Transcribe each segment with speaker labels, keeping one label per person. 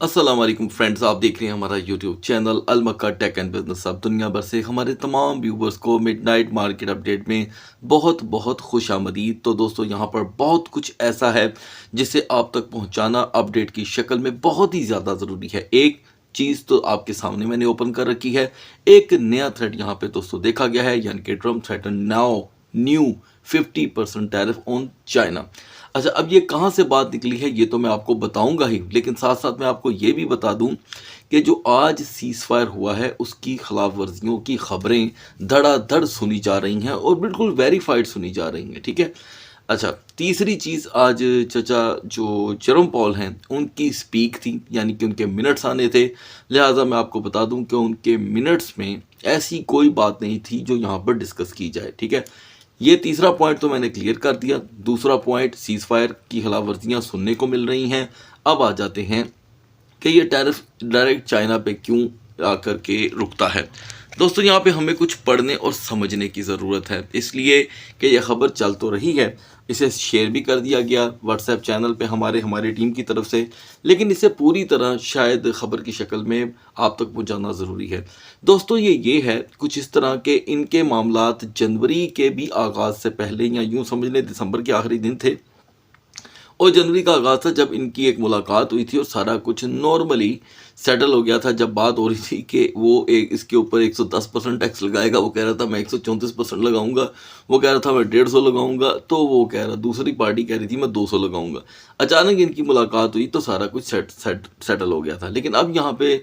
Speaker 1: अस्सलाम वालेकुम फ्रेंड्स, आप देख रहे हैं हमारा YouTube channel Al Makka tech and business. अब दुनिया भर से हमारे तमाम व्यूवर्स को मिडनाइट मार्केट अपडेट में बहुत बहुत खुश आमदीद। तो दोस्तों, यहाँ पर बहुत कुछ ऐसा है जिसे आप तक पहुँचाना अपडेट की शक्ल में बहुत ही ज़्यादा ज़रूरी है। एक चीज़ तो आपके सामने मैंने ओपन कर रखी है। एक नया थ्रेड यहाँ पे दोस्तों देखा गया है, यानी कि Trump threaten now new 50% tariff on China. अच्छा, अब ये कहाँ से बात निकली है ये तो मैं आपको बताऊंगा ही, लेकिन साथ साथ मैं आपको ये भी बता दूं कि जो आज सीज फायर हुआ है उसकी खिलाफ वर्जियों की खबरें धड़ाधड़ सुनी जा रही हैं और बिल्कुल वेरीफाइड सुनी जा रही हैं। ठीक है। अच्छा, तीसरी चीज़, आज चचा जो जेरोम पॉल हैं उनकी स्पीक थी, यानी कि उनके मिनट्स आने थे। लिहाजा मैं आपको बता दूं कि उनके मिनट्स में ऐसी कोई बात नहीं थी जो यहाँ पर डिस्कस की जाए। ठीक है। ये तीसरा पॉइंट तो मैंने क्लियर कर दिया। दूसरा पॉइंट, सीज फायर की खिलाफ वर्जियाँ सुनने को मिल रही हैं। अब आ जाते हैं कि ये टैरिफ डायरेक्ट चाइना पे क्यों आकर के रुकता है। दोस्तों, यहाँ पे हमें कुछ पढ़ने और समझने की ज़रूरत है, इसलिए कि यह खबर चल तो रही है, इसे शेयर भी कर दिया गया व्हाट्सएप चैनल पे हमारी टीम की तरफ से, लेकिन इसे पूरी तरह शायद ख़बर की शक्ल में आप तक पहुँचाना ज़रूरी है। दोस्तों, ये है कुछ इस तरह के इनके मामलात जनवरी के भी आगाज़ से पहले, या यूँ समझ लें दिसंबर के आखिरी दिन थे और जनवरी का आगाज़ था जब इनकी एक मुलाकात हुई थी और सारा कुछ नॉर्मली सेटल हो गया था। जब बात हो रही थी कि वो एक इसके ऊपर 110% टैक्स लगाएगा, वो कह रहा था मैं 134% लगाऊंगा, वो कह रहा था मैं 150 लगाऊंगा, तो वो कह रहा, दूसरी पार्टी कह रही थी मैं 200 लगाऊंगा। अचानक इनकी मुलाकात हुई तो सारा कुछ सेटल हो गया था। लेकिन अब यहाँ पे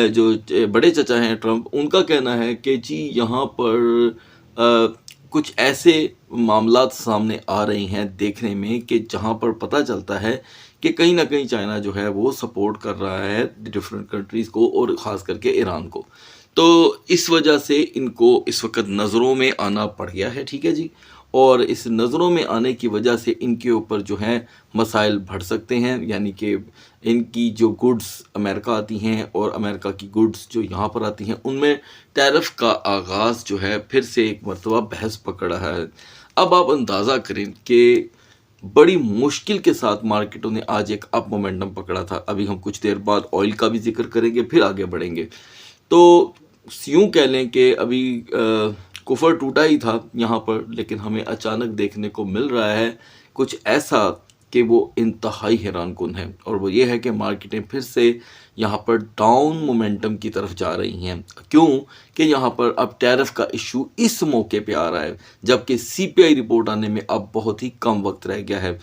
Speaker 1: जो बड़े चचा हैं ट्रंप, उनका कहना है कि जी यहाँ पर कुछ ऐसे मामलात सामने आ रहे हैं देखने में कि जहां पर पता चलता है कि कहीं ना कहीं चाइना जो है वो सपोर्ट कर रहा है डिफरेंट कंट्रीज़ को और ख़ास करके ईरान को। तो इस वजह से इनको इस वक्त नज़रों में आना पड़ गया है। ठीक है जी। और इस नज़रों में आने की वजह से इनके ऊपर जो है मसाइल बढ़ सकते हैं, यानी कि इनकी जो गुड्स अमेरिका आती हैं और अमेरिका की गुड्स जो यहाँ पर आती हैं उनमें टैरिफ का आगाज़ जो है फिर से एक मरतबा बहस पकड़ रहा है। अब आप अंदाज़ा करें कि बड़ी मुश्किल के साथ मार्केटों ने आज एक अप मोमेंटम पकड़ा था। अभी हम कुछ देर बाद ऑयल का भी जिक्र करेंगे, फिर आगे बढ़ेंगे। तो यूँ कह लें कि अभी कुफर टूटा ही था यहाँ पर, लेकिन हमें अचानक देखने को मिल रहा है कुछ ऐसा कि वो इंतहाई हैरानकुन है, और वो ये है कि मार्केटें फिर से यहाँ पर डाउन मोमेंटम की तरफ जा रही हैं। क्यों? कि यहाँ पर अब टैरिफ का इशू इस मौके पे आ रहा है जबकि सीपीआई रिपोर्ट आने में अब बहुत ही कम वक्त रह गया है।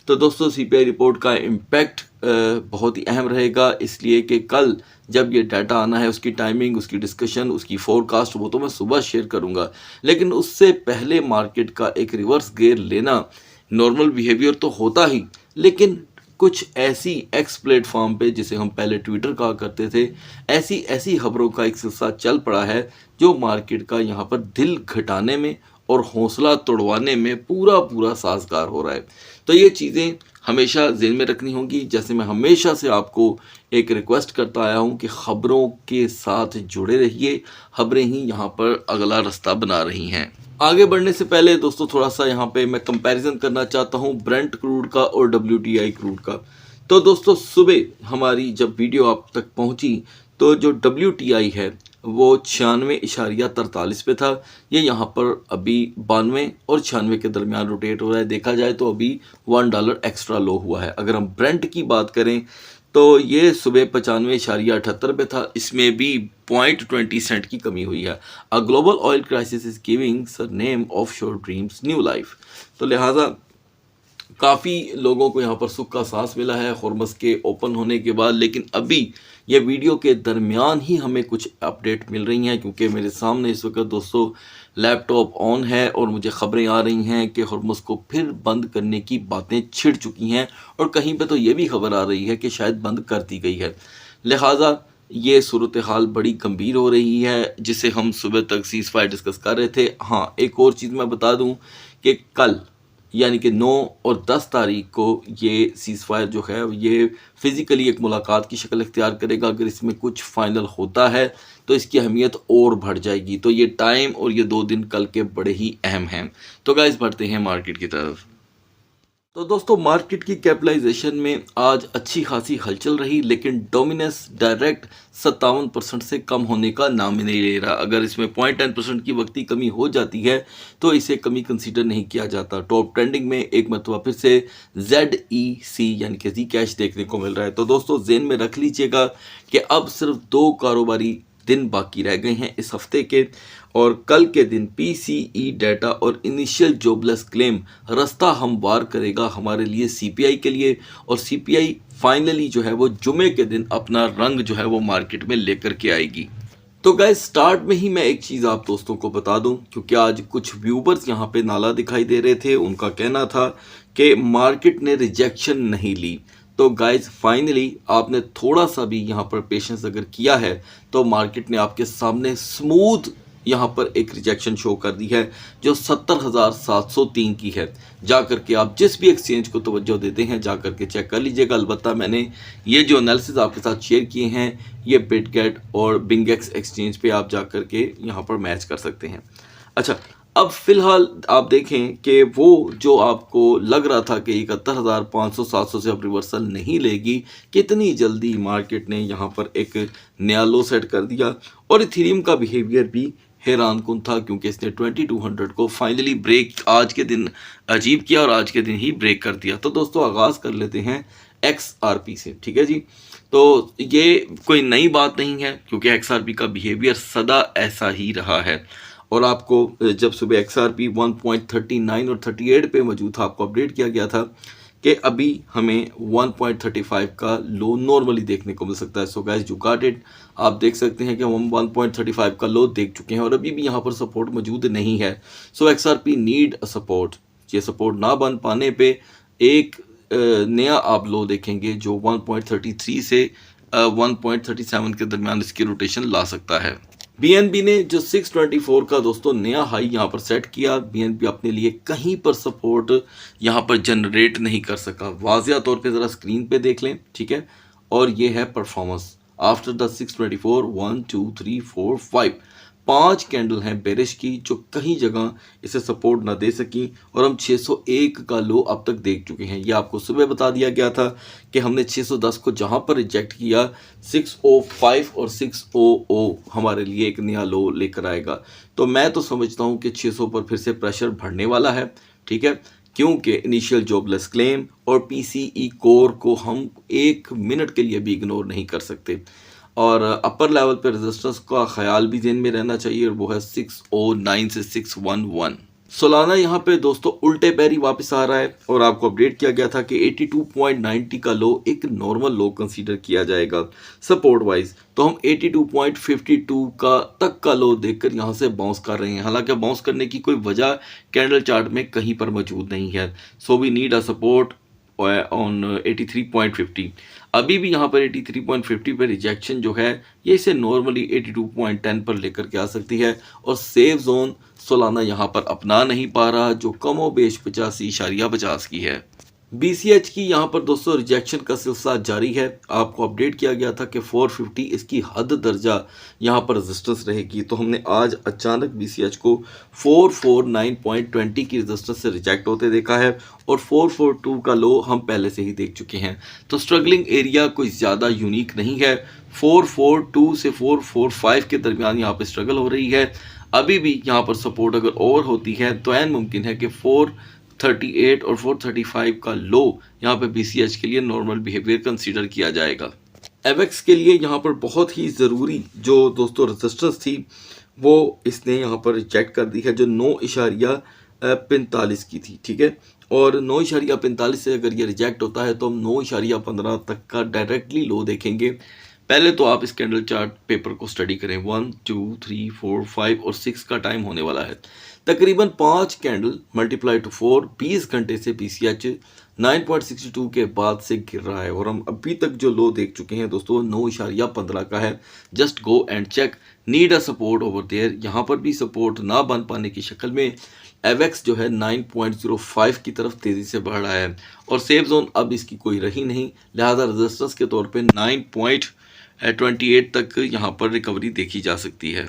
Speaker 1: तो दोस्तों, सीपीआई रिपोर्ट का इम्पैक्ट बहुत ही अहम रहेगा, इसलिए कि कल जब ये डाटा आना है उसकी टाइमिंग, उसकी डिस्कशन, उसकी फोरकास्ट वो तो मैं सुबह शेयर करूँगा, लेकिन उससे पहले मार्केट का एक रिवर्स गेयर लेना नॉर्मल बिहेवियर तो होता ही, लेकिन कुछ ऐसी एक्स प्लेटफॉर्म पे, जिसे हम पहले ट्विटर कहा करते थे, ऐसी ऐसी खबरों का एक सिलसिला चल पड़ा है जो मार्केट का यहाँ पर दिल घटाने में और हौसला तोड़वाने में पूरा पूरा साजगार हो रहा है। तो ये चीज़ें हमेशा ज़हन में रखनी होंगी। जैसे मैं हमेशा से आपको एक रिक्वेस्ट करता आया हूँ कि ख़बरों के साथ जुड़े रहिए, खबरें ही यहाँ पर अगला रास्ता बना रही हैं। आगे बढ़ने से पहले दोस्तों, थोड़ा सा यहाँ पे मैं कंपैरिजन करना चाहता हूँ ब्रेंट क्रूड का और WTI क्रूड का। तो दोस्तों, सुबह हमारी जब वीडियो आप तक पहुँची तो जो WTI है वो 96.43 पे था। ये यहाँ पर अभी 92 और 96 के दरमियान रोटेट हो रहा है। देखा जाए तो अभी $1 एक्स्ट्रा लो हुआ है। अगर हम ब्रेंट की बात करें तो ये सुबह 95.78 पे था, इसमें भी 0.20 सेंट की कमी हुई है। A global oil crisis is giving name of शोर ड्रीम्स न्यू लाइफ। तो लिहाजा काफ़ी लोगों को यहाँ पर सुख का सांस मिला है हॉर्मस के ओपन होने के बाद, लेकिन अभी ये वीडियो के दरमियान ही हमें कुछ अपडेट मिल रही हैं, क्योंकि मेरे सामने इस वक्त दोस्तों लैपटॉप ऑन है और मुझे खबरें आ रही हैं कि हॉर्मस को फिर बंद करने की बातें छिड़ चुकी हैं, और कहीं पे तो ये भी खबर आ रही है कि शायद बंद कर दी गई है। लिहाजा ये सूरत हाल बड़ी गंभीर हो रही है, जिसे हम सुबह तक सीज़ फायर डिस्कस कर रहे थे। हाँ, एक और चीज़ मैं बता दूं कि कल यानी कि 9 और 10 तारीख को ये सीज़ फायर जो है ये फिज़िकली एक मुलाकात की शक्ल इख्तियार करेगा। अगर इसमें कुछ फ़ाइनल होता है तो इसकी अहमियत और बढ़ जाएगी। तो ये टाइम और ये 2 दिन कल के बड़े ही अहम हैं। तो गाइस, बढ़ते हैं मार्केट की तरफ। तो दोस्तों मार्केट की कैपिटलाइजेशन में आज अच्छी खासी हलचल रही, लेकिन डोमिनेंस डायरेक्ट 57% से कम होने का नाम ही नहीं ले रहा। अगर इसमें 0.10% की वक्ती कमी हो जाती है तो इसे कमी कंसीडर नहीं किया जाता। टॉप ट्रेंडिंग में एक मरतबा फिर से ZEC यानी कि जी कैश देखने को मिल रहा है। तो दोस्तों जेन में रख लीजिएगा कि अब सिर्फ 2 कारोबारी दिन बाकी रह गए हैं इस हफ्ते के, और कल के दिन PCE डाटा और इनिशियल जॉबलेस क्लेम रास्ता हमवार करेगा हमारे लिए CPI के लिए, और CPI फाइनली जो है वो जुमे के दिन अपना रंग जो है वो मार्केट में लेकर के आएगी। तो गाइस स्टार्ट में ही मैं एक चीज़ आप दोस्तों को बता दूं, क्योंकि आज कुछ व्यूवर्स यहाँ पे नाला दिखाई दे रहे थे। उनका कहना था कि मार्केट ने रिजेक्शन नहीं ली। तो गाइस फाइनली आपने थोड़ा सा भी यहाँ पर पेशेंस अगर किया है तो मार्केट ने आपके सामने स्मूथ यहाँ पर एक रिजेक्शन शो कर दी है जो 70,703 की है। जा करके आप जिस भी एक्सचेंज को तवज्जो देते हैं जा करके चेक कर लीजिएगा। अलबत्ता मैंने ये जो एनालिसिस आपके साथ शेयर किए हैं ये बिटगेट और बिंगेक्स एक्सचेंज पे आप जा करके यहाँ पर मैच कर सकते हैं। अच्छा, अब फिलहाल आप देखें कि वो जो आपको लग रहा था कि 71,500-700 से अब रिवर्सल नहीं लेगी, कितनी जल्दी मार्केट ने यहाँ पर एक नया लो सेट कर दिया। और इथेरियम का बिहेवियर भी हैरान कुन था, क्योंकि इसने 2200 को फाइनली ब्रेक आज के दिन अजीब किया और आज के दिन ही ब्रेक कर दिया। तो दोस्तों आगाज़ कर लेते हैं XRP से, ठीक है जी। तो ये कोई नई बात नहीं है, क्योंकि XRP का बिहेवियर सदा ऐसा ही रहा है। और आपको जब सुबह XRP 1.39 और 38 पे मौजूद था, आपको अपडेट किया गया था कि अभी हमें 1.35 का लो नॉर्मली देखने को मिल सकता है। So guys, you got it. आप देख सकते हैं कि हम 1.35 का लो देख चुके हैं और अभी भी यहाँ पर सपोर्ट मौजूद नहीं है। सो XRP नीड अ सपोर्ट। ये सपोर्ट ना बन पाने पे एक नया आप लो देखेंगे जो 1.33 से 1.37 के दरमियान इसकी रोटेशन ला सकता है। BNB ने जो 624 का दोस्तों नया हाई यहाँ पर सेट किया, BNB अपने लिए कहीं पर सपोर्ट यहाँ पर जनरेट नहीं कर सका। वाज़िया तौर पे ज़रा स्क्रीन पे देख लें, ठीक है। और ये है परफॉर्मेंस आफ्टर द 624, 1 2 3 4 5 5 कैंडल हैं बेरिश की जो कहीं जगह इसे सपोर्ट ना दे सकी, और हम 601 का लो अब तक देख चुके हैं। ये आपको सुबह बता दिया गया था कि हमने 610 को जहां पर रिजेक्ट किया, 605 और 600 हमारे लिए एक नया लो लेकर आएगा। तो मैं तो समझता हूं कि 600 पर फिर से प्रेशर बढ़ने वाला है, ठीक है, क्योंकि इनिशियल जॉबलेस क्लेम और PCE कोर को हम 1 मिनट के लिए भी इग्नोर नहीं कर सकते। और अपर लेवल पे रेजिस्टेंस का ख्याल भी ध्यान में रहना चाहिए, और वो है 609 से 611। सोलाना यहाँ पे दोस्तों उल्टे पैरी वापस आ रहा है, और आपको अपडेट किया गया था कि 82.90 का लो एक नॉर्मल लो कंसीडर किया जाएगा सपोर्ट वाइज। तो हम 82.52 का तक का लो देखकर यहाँ से बाउंस कर रहे हैं। हालांकि बाउंस करने की कोई वजह कैंडल चार्ट में कहीं पर मौजूद नहीं है। So we need a support on 83.50। अभी भी यहाँ पर 83.50 पर रिजेक्शन जो है ये इसे नॉर्मली 82.10 पर लेकर के आ सकती है, और सेफ जोन सोलाना यहाँ पर अपना नहीं पा रहा जो कमो बेश 85.50 की है। BCH की यहाँ पर दोस्तों रिजेक्शन का सिलसिला जारी है। आपको अपडेट किया गया था कि 450 इसकी हद दर्जा यहाँ पर रेजिस्टेंस रहेगी, तो हमने आज अचानक BCH को 449.20 की रेजिस्टेंस से रिजेक्ट होते देखा है, और 442 का लो हम पहले से ही देख चुके हैं। तो स्ट्रगलिंग एरिया कोई ज़्यादा यूनिक नहीं है। 442 से 445 के दरमियान यहाँ पर स्ट्रगल हो रही है। अभी भी यहाँ पर सपोर्ट अगर ओवर होती है तो ऐन मुमकिन है कि 438 और 435 का लो यहाँ पे BCH के लिए नॉर्मल बिहेवियर कंसीडर किया जाएगा। एवेक्स के लिए यहाँ पर बहुत ही ज़रूरी जो दोस्तों रेजिस्टेंस थी वो इसने यहाँ पर रिजेक्ट कर दी है, जो 9.45 की थी, ठीक है। और 9.45 से अगर ये रिजेक्ट होता है तो हम 9.15 तक का डायरेक्टली लो देखेंगे। पहले तो आप इस कैंडल चार्ट पेपर को स्टडी करें। 1 2 3 4 5 और 6 का टाइम होने वाला है। तकरीबन 5 कैंडल मल्टीप्लाई टू 4 20 घंटे से BCH 9.62 के बाद से गिर रहा है, और हम अभी तक जो लो देख चुके हैं दोस्तों 9.15 का है। Just go and check, need a support over there. यहाँ पर भी सपोर्ट ना बन पाने की शक्ल में एवेक्स जो है 9.05 की तरफ तेज़ी से बढ़ रहा है, और सेफ जोन अब इसकी कोई रही नहीं, लिहाजा रेजिस्टेंस के तौर पे 9.28 तक यहाँ पर रिकवरी देखी जा सकती है।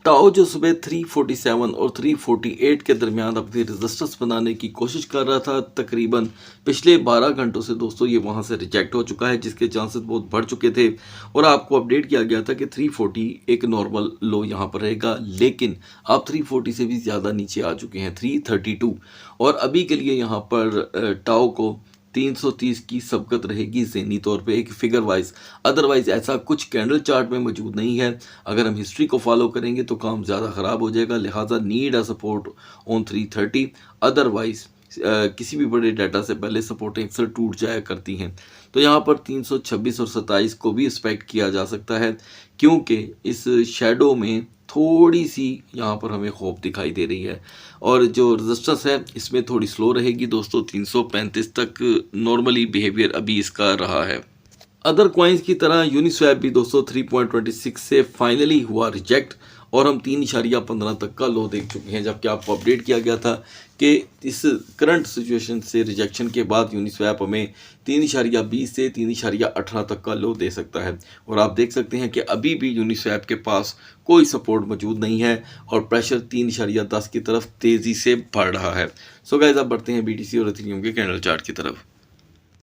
Speaker 1: टाओ जो सुबह 347 और 348 के दरमियान अपनी रेजिस्टेंस बनाने की कोशिश कर रहा था, तकरीबन पिछले 12 घंटों से दोस्तों ये वहां से रिजेक्ट हो चुका है, जिसके चांसेस बहुत बढ़ चुके थे। और आपको अपडेट किया गया था कि 340 एक नॉर्मल लो यहाँ पर रहेगा, लेकिन आप 340 से भी ज़्यादा नीचे आ चुके हैं, 332। और अभी के लिए यहाँ पर टाओ को 330 की सबकत रहेगी ज़हनी तौर पे एक फिगर वाइज। अदरवाइज ऐसा कुछ कैंडल चार्ट में मौजूद नहीं है। अगर हम हिस्ट्री को फॉलो करेंगे तो काम ज़्यादा ख़राब हो जाएगा, लिहाजा need a support on 330। Otherwise किसी भी बड़े डाटा से पहले सपोर्टें अक्सर टूट जाया करती हैं। तो यहाँ पर 326 और 27 को भी एक्सपेक्ट किया जा सकता है, क्योंकि इस शेडो में थोड़ी सी यहाँ पर हमें खौफ दिखाई दे रही है। और जो रेजिस्टेंस है इसमें थोड़ी स्लो रहेगी दोस्तों, 335 तक नॉर्मली बिहेवियर अभी इसका रहा है। अदर कॉइन्स की तरह यूनिस्वैप भी दोस्तों 3.26 से फाइनली हुआ रिजेक्ट, और हम 3.15 तक का लो देख चुके हैं, जबकि आपको अपडेट किया गया था कि इस करंट सिचुएशन से रिजेक्शन के बाद यूनिस्वैप हमें 3.20 से 3.18 तक का लो दे सकता है। और आप देख सकते हैं कि अभी भी यूनिस्वैप के पास कोई सपोर्ट मौजूद नहीं है और प्रेशर 3.10 की तरफ तेज़ी से बढ़ रहा है। सो गाइस, अब बढ़ते हैं BTC और इथेरियम के कैंडल चार्ट की तरफ।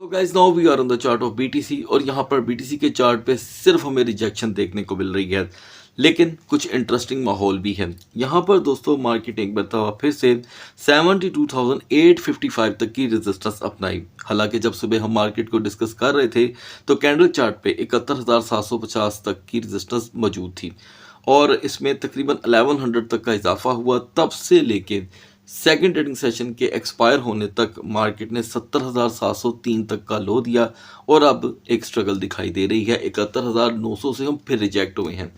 Speaker 1: तो guys, now we are on the chart of BTC, और यहाँ पर BTC के चार्ट पे सिर्फ हमें रिजेक्शन देखने को मिल रही है, लेकिन कुछ इंटरेस्टिंग माहौल भी है। यहाँ पर दोस्तों मार्केट एक बार फिर से 72,855 तक की रेजिस्टेंस अपनाई। हालांकि जब सुबह हम मार्केट को डिस्कस कर रहे थे तो कैंडल चार्ट पे 71,750 तक की रेजिस्टेंस मौजूद थी, और इसमें तकरीबन 1100 तक का इजाफा हुआ। तब से लेके सेकेंड ट्रेडिंग सेशन के एक्सपायर होने तक मार्केट ने 70,703 तक का लो दिया, और अब एक स्ट्रगल दिखाई दे रही है। 71,900 से हम फिर रिजेक्ट हुए हैं।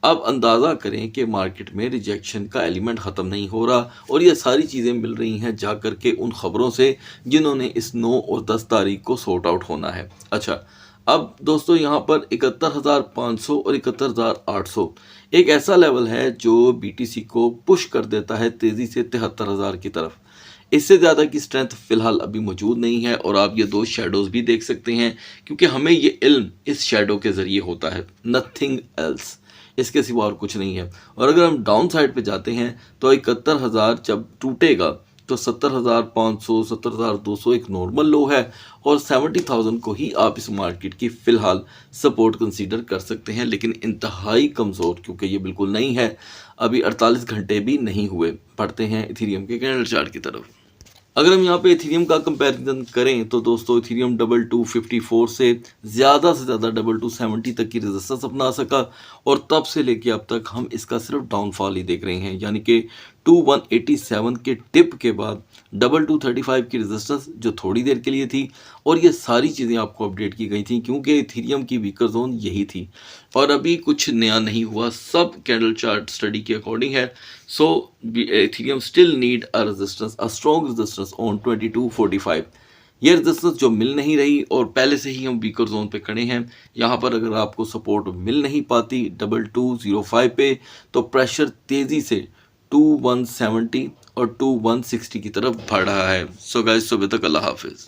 Speaker 1: अब अंदाज़ा करें कि मार्केट में रिजेक्शन का एलिमेंट ख़त्म नहीं हो रहा, और ये सारी चीज़ें मिल रही हैं जा कर के उन ख़बरों से जिन्होंने इस 9 और 10 तारीख को सॉर्ट आउट होना है। अच्छा, अब दोस्तों यहाँ पर 71,500 और 71,800 एक ऐसा लेवल है जो BTC को पुश कर देता है तेज़ी से 73,000 की तरफ। इससे ज़्यादा की स्ट्रेंथ फ़िलहाल अभी मौजूद नहीं है, और आप ये दो शेडोज़ भी देख सकते हैं, क्योंकि हमें ये इल्म इस शेडो के ज़रिए होता है, नथिंग एल्स, इसके सिवा और कुछ नहीं है। और अगर हम डाउन साइड पे जाते हैं तो 71,000 जब टूटेगा तो 70,500 70,200 एक नॉर्मल लो है, और 70,000 को ही आप इस मार्केट की फ़िलहाल सपोर्ट कंसीडर कर सकते हैं, लेकिन इंतहाई कमज़ोर, क्योंकि ये बिल्कुल नहीं है। अभी 48 घंटे भी नहीं हुए। पढ़ते हैं इथेरियम के कैंडल चार्ट की तरफ। अगर हम यहाँ पे इथेरियम का कंपैरिजन करें तो दोस्तों इथेरियम 2254 से ज़्यादा 2270 तक की रेजिस्टेंस अपना सका, और तब से लेके अब तक हम इसका सिर्फ डाउनफॉल ही देख रहे हैं। यानी कि 2187 के टिप के बाद 2235 की रेजिस्टेंस जो थोड़ी देर के लिए थी, और ये सारी चीज़ें आपको अपडेट की गई थी क्योंकि इथेरियम की वीकर जोन यही थी, और अभी कुछ नया नहीं हुआ, सब कैंडल चार्ट स्टडी के अकॉर्डिंग है। So Ethereum still need a resistance, a strong resistance on 2245। ये रेजिस्टेंस जो मिल नहीं रही, और पहले से ही हम वीकर जोन पे खड़े हैं। यहाँ पर अगर आपको सपोर्ट मिल नहीं पाती 2205 पे, तो प्रेशर तेज़ी से 2170 और 2160 की तरफ बढ़ रहा है। सो गाइस, सुबह तक अल्लाह हाफिज़।